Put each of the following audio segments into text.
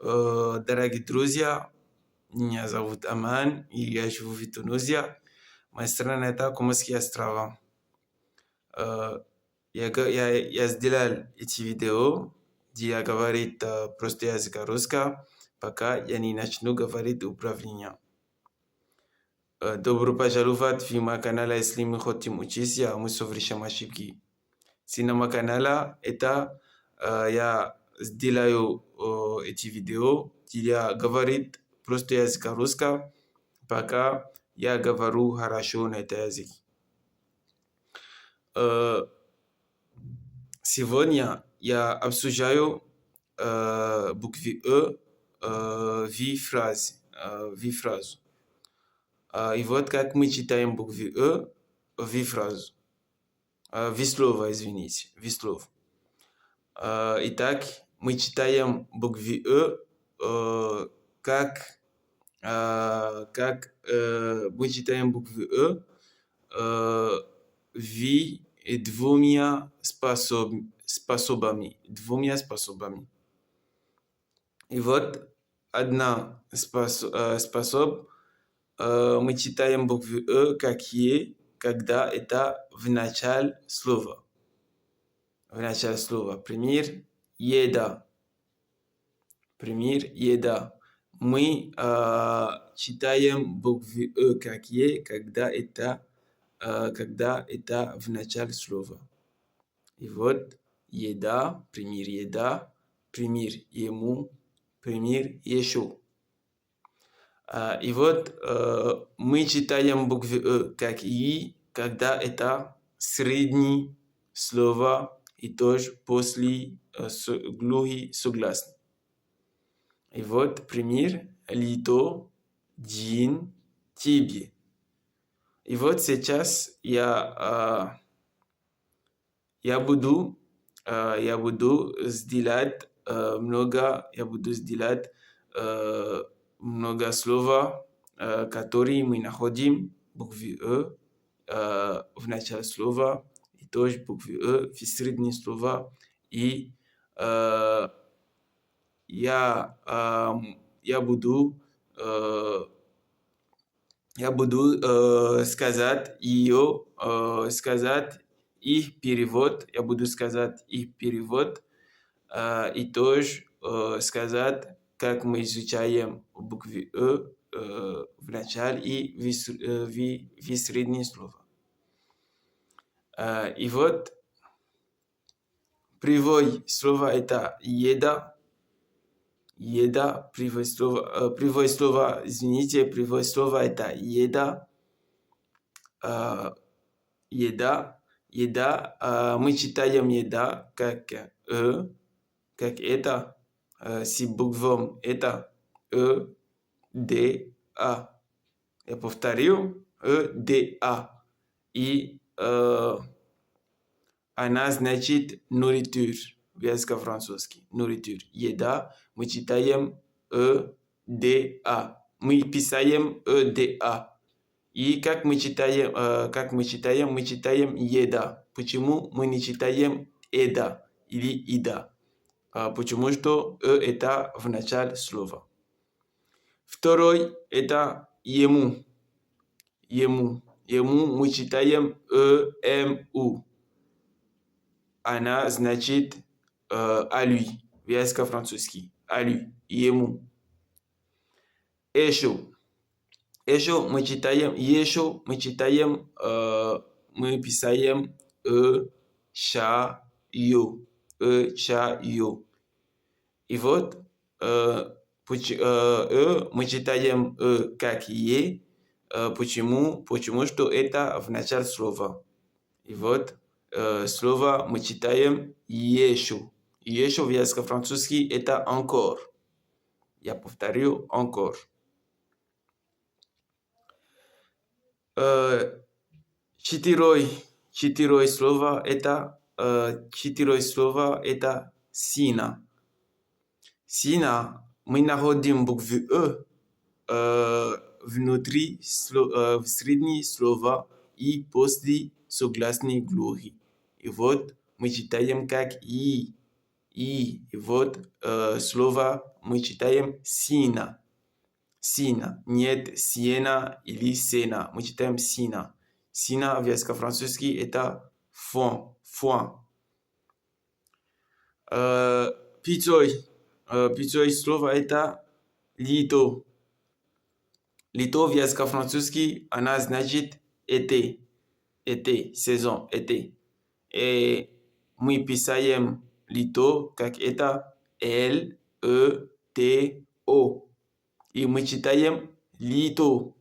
Дорогие друзья, меня зовут Аман, и я живу в Тунузе. Моя страна это Коморские острова. Э, я сделал эти видео, где я говорю просто языка русского, пока я не начну говорить управление. Добро пожаловать в мой канал, если вы хотите учиться, мы совмещаем ошибки. Si на моем канале это я сделаю эти видео, где я говорю просто языка русского, пока я говорю хорошо на этом языке. Сегодня я обсуждаю буквы в фразу. И вот как мы читаем буквы в фразу. В слово, извините, в слово. Итак, мы читаем буквы как мы читаем буквы двумя способами. И вот одна способ мы читаем буквы как е, когда это в начале слова. Пример еда. Мы читаем буквы как е, когда это в начале слова. И вот еда, пример ему, пример еще. И вот мы читаем буквы как и, когда это среднее слово и тоже после глухий согласный. И вот пример лито, день, тебе. И вот сейчас я буду сделать много слов, которые мы находим буквы в начале слова и тоже буквы в среднем слова. И я буду сказать их перевод. Я буду сказать их перевод и тоже сказать, как мы изучаем буквы в начале и в среднем слова. И вот привой слова это еда. Привой слова это еда. Мы читаем еда как это, с буквом это д-а. Я повторю, д-а. И она значит nourriture в языке французском. Nourriture. Еда. Мы читаем д-а. Мы писаем д-а. И как мы читаем? Мы читаем еда. Почему мы не читаем еда или ида? Потому что это в начале слова. Второй это ему. Ему мы читаем ему. Она значит à lui в языке французском. À lui. Ему. Еще мы читаем, мы писаем чаю. И вот мы читаем как е. Почему? Потому что это в начале слова. И вот слово мы читаем еще. Еще в языке французском это encore. Я повторю encore. Четыре слова это сина. Сина мы находим буквы внутри в средние слова и после согласной глухи. И вот мы читаем как и. И вот слова мы читаем сина. Сина. Нет сиена или сена. Мы читаем сина. Сина в языке-французский это фон. Фон. Пиццой. Пиццой слово это лито. Лито в языке-французский она значит été. Été. Сезон. Été. И мы писаем лито как это L-E-T-O. И мы читаем лито.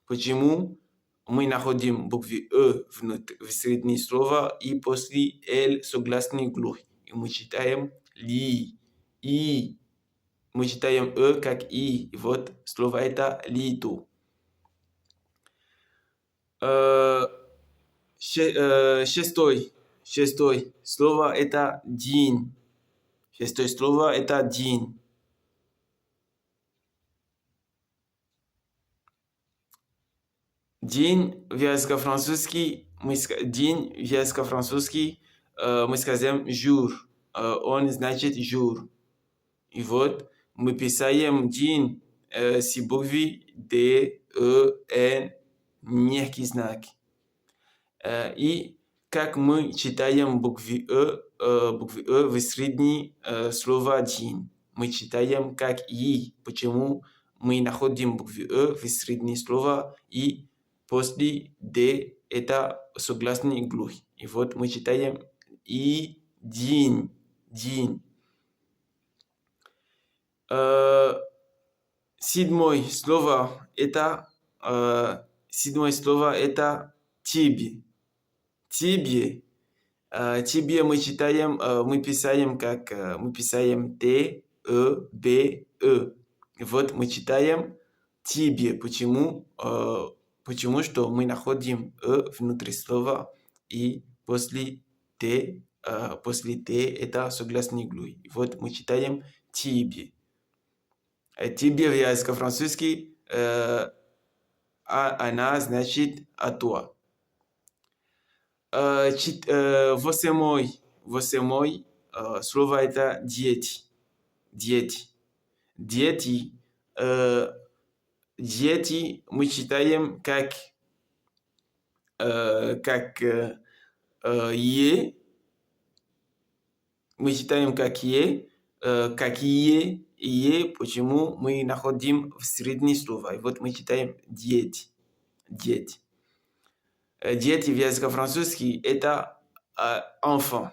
Почему? Мы находим букву в среднее слово и после L согласный глух. И мы читаем ли. И мы читаем как и. И вот слово это лито. Шестой слово это день. Шестое слово это день. День в языке-французский, день в языке-французский мы скажем jour. Он значит jour. И вот мы писаем день с буквой D, E, N, мягкий знак. И как мы читаем букву E в среднее слово день. Мы читаем как и. Почему? Мы находим букву E в среднее слово и после D это согласный глух. И вот мы читаем и день. День. Седьмое слово это тебе. Тебе. Тебе мы читаем, мы писаем как мы писаем Т, Э, Б, Э. Вот мы читаем тебе. Почему? Почему что мы находим внутри слова и после Т это согласный глух. Вот мы читаем тебе. Тебе в языке-французский она значит а toi. Você мой, слово это дети. Дети. Дети. Дети мы читаем как е. Мы читаем как е. Какие. Почему мы находим в среднее слово. И вот мы читаем дети. Дети. Дети в языке-французский это enfant.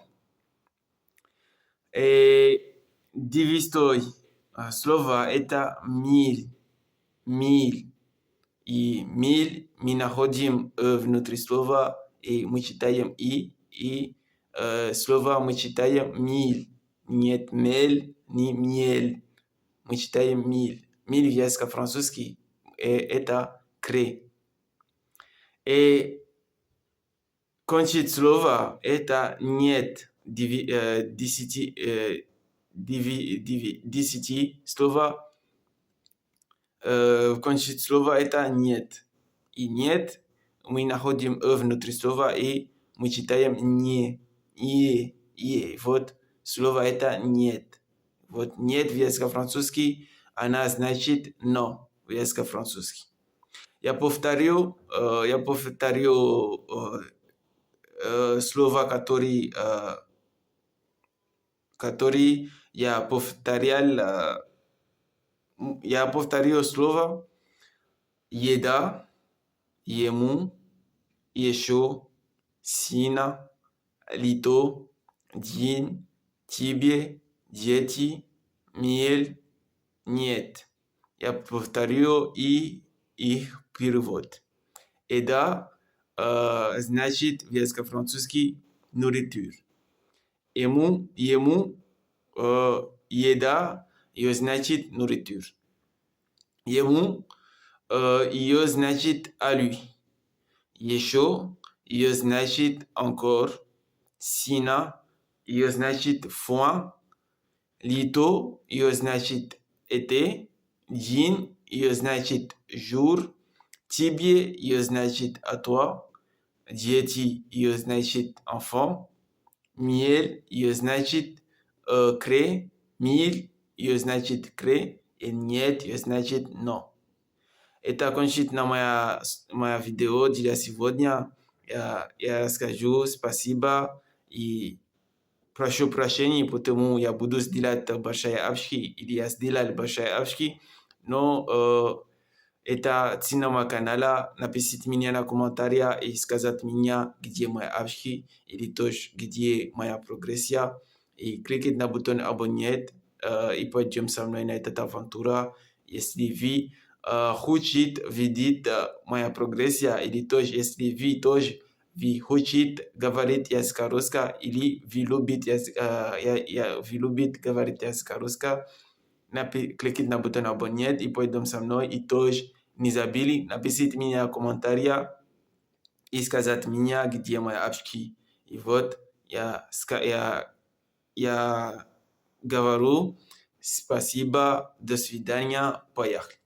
И девятое слово это миль. Миль. И миль мы находим внутри слова и мы читаем и слово мы читаем миль. Нет мель, ни мель. Мы читаем миль. Миль в языке-французский это крé. И кончить слово это нет. Десяти слова. Кончить слово это нет. И нет мы находим внутри слова и мы читаем не. И вот слово это нет. Вот нет в языке-французский она значит но в языке-французский. Я повторю слова, которые я повторял. Я повторю слово еда, ему, еще, сина, лито, день, тебе, дети, мель, нет. Я повторю и их перевод. Еда значит в языке-французский nourriture. Ему еда ее значит nourriture. Ему ее значит à lui. Еще ее значит encore. Сина ее значит foin. Лито ее значит été. День ее значит jour. Тебе ее значит à toi. Дети ее значит enfant. Мель ее значит Kre, mil, iyo значит kre, i нет, iyo значит no. Это кончит на моя видео для сегодня. Я скажу спасибо и прошу прощения, потому я буду сделать большие ошибки, или я сделал большие ошибки, но это цена моего канала. Напишите мне на комментариях и сказать мне, где мои ошибки, или тоже где моя прогрессия. И кликайте на бутон абонировать, и пойдем со мной на эту авантюру. Если вы хотите видеть моя прогрессия, или тоже, если вы тоже вы хотите говорить языка русского, или вы любите говорить языка русского, кликайте на бутон абонировать и пойдем со мной. И тоже не забыли, напишите мне в комментариях и сказать мне, где мои ошибки. И вот я говорю спасибо, до свидания, поехали.